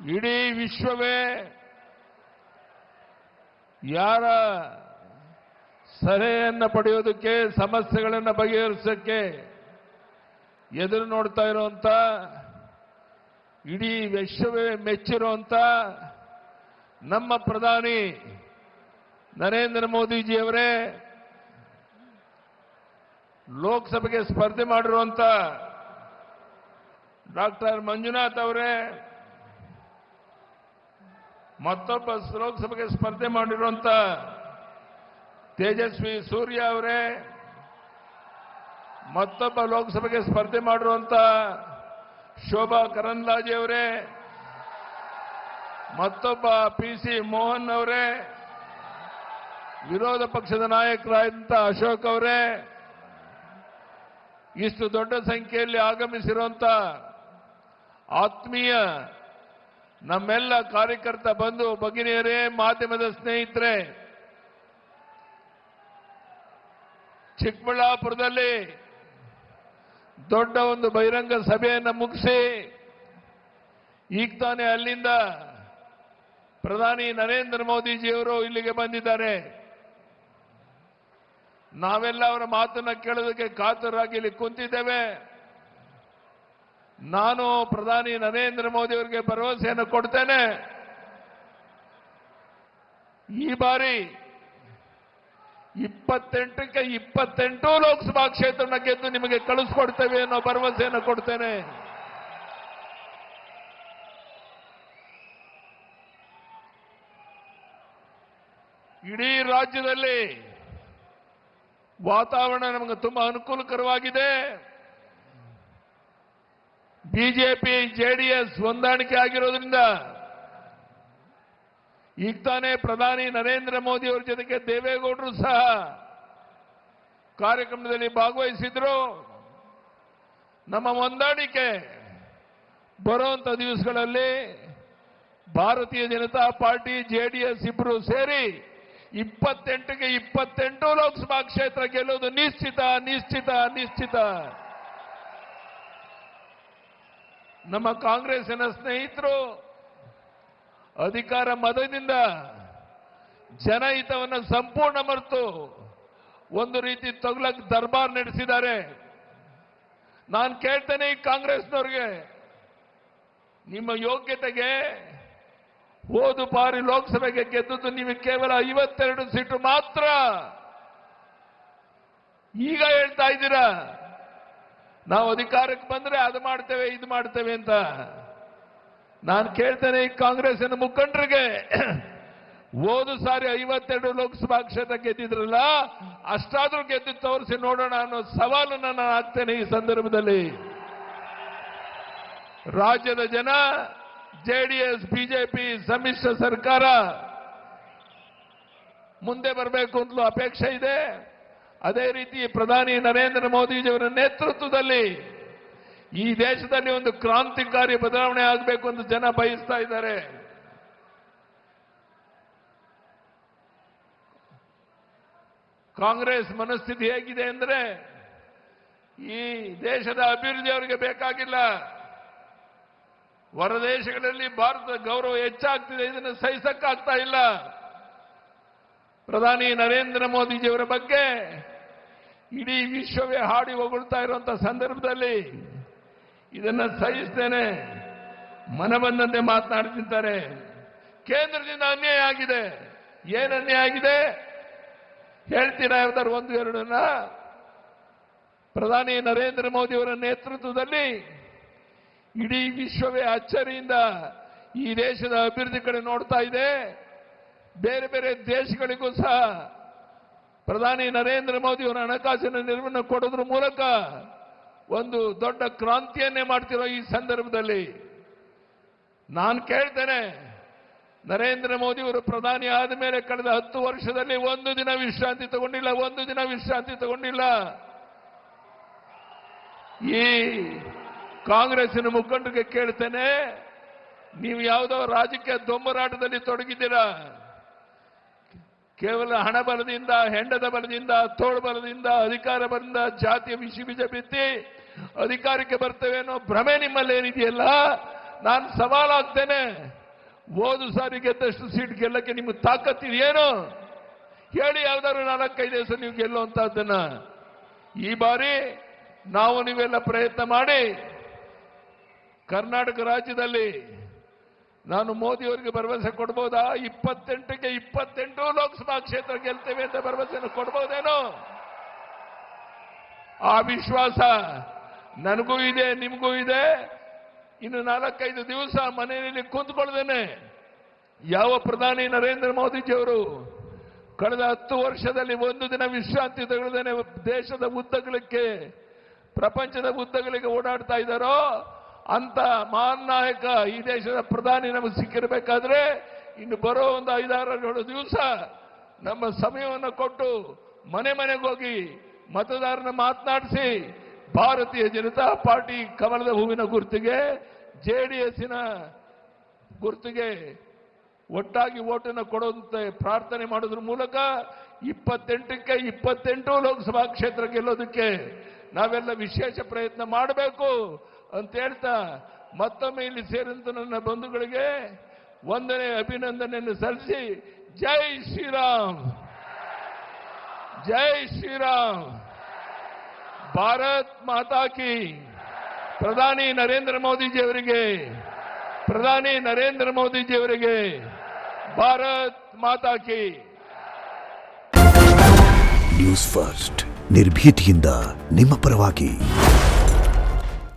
ಇಡೀ ವಿಶ್ವವೇ ಯಾರ ಸಲಹೆಯನ್ನು ಪಡೆಯೋದಕ್ಕೆ, ಸಮಸ್ಯೆಗಳನ್ನು ಬಗೆಹರಿಸೋಕ್ಕೆ ಎದುರು ನೋಡ್ತಾ ಇರುವಂತ, ಇಡೀ ವಿಶ್ವವೇ ಮೆಚ್ಚಿರುವಂತ ನಮ್ಮ ಪ್ರಧಾನಿ ನರೇಂದ್ರ ಮೋದಿಜಿಯವರೇ ಲೋಕಸಭೆಗೆ ಸ್ಪರ್ಧೆ ಮಾಡಿರುವಂತ ಡಾಕ್ಟರ್ ಮಂಜುನಾಥ್ ಅವರೇ, ಮತ್ತೊಬ್ಬ ಲೋಕಸಭೆಗೆ ಸ್ಪರ್ಧೆ ಮಾಡಿರುವಂತ ತೇಜಸ್ವಿ ಸೂರ್ಯ ಅವರೇ, ಮತ್ತೊಬ್ಬ ಲೋಕಸಭೆಗೆ ಸ್ಪರ್ಧೆ ಮಾಡಿರುವಂತ ಶೋಭಾ ಕರಂದ್ಲಾಜೆ ಅವರೇ, ಮತ್ತೊಬ್ಬ ಪಿಸಿ ಮೋಹನ್ ಅವರೇ, ವಿರೋಧ ಪಕ್ಷದ ನಾಯಕರಾದಂಥ ಅಶೋಕ್ ಅವರೇ, ಇಷ್ಟು ದೊಡ್ಡ ಸಂಖ್ಯೆಯಲ್ಲಿ ಆಗಮಿಸಿರುವಂತ ಆತ್ಮೀಯ ನಮ್ಮೆಲ್ಲ ಕಾರ್ಯಕರ್ತ ಬಂಧು ಭಗಿನಿಯರೇ, ಮಾಧ್ಯಮದ ಸ್ನೇಹಿತರೆ, ಚಿಕ್ಕಬಳ್ಳಾಪುರದಲ್ಲಿ ದೊಡ್ಡ ಒಂದು ಬಹಿರಂಗ ಸಭೆಯನ್ನು ಮುಗಿಸಿ ಈಗ ತಾನೇ ಅಲ್ಲಿಂದ ಪ್ರಧಾನಿ ನರೇಂದ್ರ ಮೋದಿಜಿಯವರು ಇಲ್ಲಿಗೆ ಬಂದಿದ್ದಾರೆ. ನಾವೆಲ್ಲ ಅವರ ಮಾತನ್ನ ಕೇಳೋದಕ್ಕೆ ಕಾತುರಾಗಿ ಇಲ್ಲಿ ಕುಂತಿದ್ದೇವೆ. ನಾನು ಪ್ರಧಾನಿ ನರೇಂದ್ರ ಮೋದಿ ಅವರಿಗೆ ಭರವಸೆಯನ್ನು ಕೊಡ್ತೇನೆ, ಈ ಬಾರಿ 28ಕ್ಕೆ 28 ಲೋಕಸಭಾ ಕ್ಷೇತ್ರನ ಗೆದ್ದು ನಿಮಗೆ ಕಳಿಸ್ಕೊಡ್ತೇವೆ ಅನ್ನೋ ಭರವಸೆಯನ್ನು ಕೊಡ್ತೇನೆ. ಇಡೀ ರಾಜ್ಯದಲ್ಲಿ ವಾತಾವರಣ ನಮಗೆ ತುಂಬಾ ಅನುಕೂಲಕರವಾಗಿದೆ. ಬಿಜೆಪಿ ಜೆಡಿಎಸ್ ಹೊಂದಾಣಿಕೆ ಆಗಿರೋದ್ರಿಂದ ಈಗ ತಾನೇ ಪ್ರಧಾನಿ ನರೇಂದ್ರ ಮೋದಿ ಅವರ ಜೊತೆಗೆ ದೇವೇಗೌಡರು ಸಹ ಕಾರ್ಯಕ್ರಮದಲ್ಲಿ ಭಾಗವಹಿಸಿದ್ರು. ನಮ್ಮ ಹೊಂದಾಣಿಕೆ ಬರುವಂತ ದಿವಸಗಳಲ್ಲಿ ಭಾರತೀಯ ಜನತಾ ಪಾರ್ಟಿ ಜೆಡಿಎಸ್ ಇಬ್ಬರು ಸೇರಿ 28ಕ್ಕೆ 28 ಲೋಕಸಭಾ ಕ್ಷೇತ್ರ ಗೆಲ್ಲುವುದು ನಿಶ್ಚಿತ ನಿಶ್ಚಿತ ನಿಶ್ಚಿತ. ನಮ್ಮ ಕಾಂಗ್ರೆಸ್ಸಿನ ಸ್ನೇಹಿತರು ಅಧಿಕಾರ ಮದದಿಂದ ಜನಹಿತವನ್ನು ಸಂಪೂರ್ಣ ಮರೆತು ಒಂದು ರೀತಿ ತೊಗಲಕ್ ದರ್ಬಾರ್ ನಡೆಸಿದ್ದಾರೆ. ನಾನು ಕೇಳ್ತೇನೆ ಈ ಕಾಂಗ್ರೆಸ್ನವ್ರಿಗೆ, ನಿಮ್ಮ ಯೋಗ್ಯತೆಗೆ ಹೋದ ಬಾರಿ ಲೋಕಸಭೆಗೆ ಗೆದ್ದದ್ದು ನೀವು ಕೇವಲ 52 ಸೀಟು ಮಾತ್ರ. ಈಗ ಹೇಳ್ತಾ ಇದ್ದೀರಾ ನಾವು ಅಧಿಕಾರಕ್ಕೆ ಬಂದ್ರೆ ಅದು ಮಾಡ್ತೇವೆ ಇದು ಮಾಡ್ತೇವೆ ಅಂತ. ನಾನು ಕೇಳ್ತೇನೆ ಈ ಕಾಂಗ್ರೆಸ್ಸಿನ ಮುಖಂಡರಿಗೆ, ಹೋದ ಸಾರಿ 52 ಲೋಕಸಭಾ ಕ್ಷೇತ್ರ ಗೆದ್ದಿದ್ರಲ್ಲ, ಅಷ್ಟಾದ್ರೂ ಗೆದ್ದು ತೋರಿಸಿ ನೋಡೋಣ ಅನ್ನೋ ಸವಾಲನ್ನು ನಾನು ಹಾಕ್ತೇನೆ. ಈ ಸಂದರ್ಭದಲ್ಲಿ ರಾಜ್ಯದ ಜನ ಜೆಡಿಎಸ್ ಬಿಜೆಪಿ ಸಮ್ಮಿಶ್ರ ಸರ್ಕಾರ ಮುಂದೆ ಬರಬೇಕು ಅಂತಲೂ ಅಪೇಕ್ಷೆ ಇದೆ. ಅದೇ ರೀತಿ ಪ್ರಧಾನಿ ನರೇಂದ್ರ ಮೋದಿಜಿಯವರ ನೇತೃತ್ವದಲ್ಲಿ ಈ ದೇಶದಲ್ಲಿ ಒಂದು ಕ್ರಾಂತಿಕಾರಿ ಬದಲಾವಣೆ ಆಗಬೇಕು ಅಂತ ಜನ ಬಯಸ್ತಾ ಇದ್ದಾರೆ. ಕಾಂಗ್ರೆಸ್ ಮನಸ್ಥಿತಿ ಹೇಗಿದೆ ಅಂದ್ರೆ, ಈ ದೇಶದ ಅಭಿವೃದ್ಧಿ ಅವರಿಗೆ ಬೇಕಾಗಿಲ್ಲ, ಹೊರದೇಶಗಳಲ್ಲಿ ಭಾರತದ ಗೌರವ ಹೆಚ್ಚಾಗ್ತಿದೆ, ಇದನ್ನು ಸಹಿಸಕ್ಕಾಗ್ತಾ ಇಲ್ಲ. ಪ್ರಧಾನಿ ನರೇಂದ್ರ ಮೋದಿಜಿಯವರ ಬಗ್ಗೆ ಇಡೀ ವಿಶ್ವವೇ ಹಾಡಿ ಹೊಗಳ್ತಾ ಇರುವಂತಹ ಸಂದರ್ಭದಲ್ಲಿ ಇದನ್ನ ಸಹಿಸ್ತೇನೆ, ಮನಬಂದಂತೆ ಮಾತನಾಡ್ತಿದ್ದಾರೆ. ಕೇಂದ್ರದಿಂದ ಅನ್ಯಾಯ ಆಗಿದೆ. ಏನು ಅನ್ಯಾಯ ಆಗಿದೆ ಹೇಳ್ತೀರಾ? ಯಾವ್ದಾರು ಒಂದು ಎರಡನ್ನ. ಪ್ರಧಾನಿ ನರೇಂದ್ರ ಮೋದಿಯವರ ನೇತೃತ್ವದಲ್ಲಿ ಇಡೀ ವಿಶ್ವವೇ ಅಚ್ಚರಿಯಿಂದ ಈ ದೇಶದ ಅಭಿವೃದ್ಧಿ ಕಡೆ ನೋಡ್ತಾ ಇದೆ. ಬೇರೆ ಬೇರೆ ದೇಶಗಳಿಗೂ ಸಹ ಪ್ರಧಾನಿ ನರೇಂದ್ರ ಮೋದಿಯವರ ಹಣಕಾಸಿನ ನೆರವನ್ನು ಕೊಡೋದ್ರ ಮೂಲಕ ಒಂದು ದೊಡ್ಡ ಕ್ರಾಂತಿಯನ್ನೇ ಮಾಡ್ತಿರೋ ಈ ಸಂದರ್ಭದಲ್ಲಿ ನಾನು ಕೇಳ್ತೇನೆ, ನರೇಂದ್ರ ಮೋದಿಯವರು ಪ್ರಧಾನಿ ಆದ ಮೇಲೆ ಕಳೆದ 10 ವರ್ಷದಲ್ಲಿ ಒಂದು ದಿನ ವಿಶ್ರಾಂತಿ ತಗೊಂಡಿಲ್ಲ. ಈ ಕಾಂಗ್ರೆಸ್ಸಿನ ಮುಖಂಡರಿಗೆ ಕೇಳ್ತೇನೆ, ನೀವು ಯಾವುದೋ ರಾಜಕೀಯ ದೊಂಬರಾಟದಲ್ಲಿ ತೊಡಗಿದ್ದೀರಾ. ಕೇವಲ ಹಣ ಬಲದಿಂದ, ಹೆಂಡದ ಬಲದಿಂದ, ತೋಳು ಬಲದಿಂದ, ಅಧಿಕಾರ ಬಲದಿಂದ, ಜಾತಿಯ ವಿಷ ಬೀಜ ಬಿತ್ತಿ ಅಧಿಕಾರಕ್ಕೆ ಬರ್ತೇವೆ ಅನ್ನೋ ಭ್ರಮೆ ನಿಮ್ಮಲ್ಲಿ ಏನಿದೆಯಲ್ಲ, ನಾನು ಸವಾಲಾಗ್ತೇನೆ. ಹೋದ ಸಾರಿ ಗೆದ್ದಷ್ಟು ಸೀಟ್ ಗೆಲ್ಲಕ್ಕೆ ನಿಮ್ಗೆ ತಾಕತ್ತಿದೆಯೇನು ಹೇಳಿ. ಯಾವ್ದಾದ್ರು 4-5 ದಿವಸ ನೀವು ಗೆಲ್ಲುವಂತಹದ್ದನ್ನ ಈ ಬಾರಿ ನಾವು ನೀವೆಲ್ಲ ಪ್ರಯತ್ನ ಮಾಡಿ ಕರ್ನಾಟಕ ರಾಜ್ಯದಲ್ಲಿ ನಾನು ಮೋದಿಯವರಿಗೆ ಭರವಸೆ ಕೊಡ್ಬೋದಾ? 28ಕ್ಕೆ 28 ಲೋಕಸಭಾ ಕ್ಷೇತ್ರ ಗೆಲ್ತೇವೆ ಅಂತ ಭರವಸೆಯನ್ನು ಕೊಡ್ಬೋದೇನೋ? ಆ ವಿಶ್ವಾಸ ನನಗೂ ಇದೆ, ನಿಮಗೂ ಇದೆ. ಇನ್ನು 4-5 ದಿವಸ ಮನೆಯಲ್ಲಿ ಕುಂತ್ಕೊಳ್ದೇನೆ ಯಾವ ಪ್ರಧಾನಿ ನರೇಂದ್ರ ಮೋದಿಜಿಯವರು ಕಳೆದ 10 ವರ್ಷದಲ್ಲಿ ಒಂದು ದಿನ ವಿಶ್ರಾಂತಿ ತೆಗೆದೇನೆ ದೇಶದ ಉದ್ದಗಲಕ್ಕೆ, ಪ್ರಪಂಚದ ಉದ್ದಗಲಿಗೆ ಓಡಾಡ್ತಾ ಇದ್ದಾರೋ ಅಂತ ಮಹಾನ್ ನಾಯಕ ಈ ದೇಶದ ಪ್ರಧಾನಿ ನಮಗೆ ಸಿಕ್ಕಿರಬೇಕಾದ್ರೆ ಇನ್ನು ಬರೋ ಒಂದು 5-6 ದಿವಸ ನಮ್ಮ ಸಮಯವನ್ನು ಕೊಟ್ಟು ಮನೆ ಮನೆಗೆ ಹೋಗಿ ಮತದಾರನ ಮಾತನಾಡಿಸಿ ಭಾರತೀಯ ಜನತಾ ಪಾರ್ಟಿ ಕಮಲದ ಹೂವಿನ ಗುರುತಿಗೆ, ಜೆಡಿಎಸ್ಸಿನ ಗುರುತಿಗೆ ಒಟ್ಟಾಗಿ ಓಟನ್ನು ಕೊಡುವಂತೆ ಪ್ರಾರ್ಥನೆ ಮಾಡೋದ್ರ ಮೂಲಕ 28ಕ್ಕೆ 28 ಲೋಕಸಭಾ ಕ್ಷೇತ್ರ ಗೆಲ್ಲೋದಕ್ಕೆ ನಾವೆಲ್ಲ ವಿಶೇಷ ಪ್ರಯತ್ನ ಮಾಡಬೇಕು ಅಂತ ಹೇಳ್ತಾ ಮತ್ತೊಮ್ಮೆ ಇಲ್ಲಿ ಸೇರಿದಂತ ನನ್ನ ಬಂಧುಗಳಿಗೆ ವಂದನೆ, ಅಭಿನಂದನೆಯನ್ನು ಸಲ್ಲಿಸಿ ಜೈ ಶ್ರೀರಾಮ್, ಜೈ ಶ್ರೀರಾಮ್, ಭಾರತ್ ಮಾತಾ ಕಿ. ಪ್ರಧಾನಿ ನರೇಂದ್ರ ಮೋದಿಜಿಯವರಿಗೆ, ಪ್ರಧಾನಿ ನರೇಂದ್ರ ಮೋದಿಜಿಯವರಿಗೆ ಭಾರತ್ ಮಾತಾ ಕಿ. ನ್ಯೂಸ್ ಫಸ್ಟ್ ನಿರ್ಭೀತಿಯಿಂದ ನಿಮ್ಮ ಪರವಾಗಿ.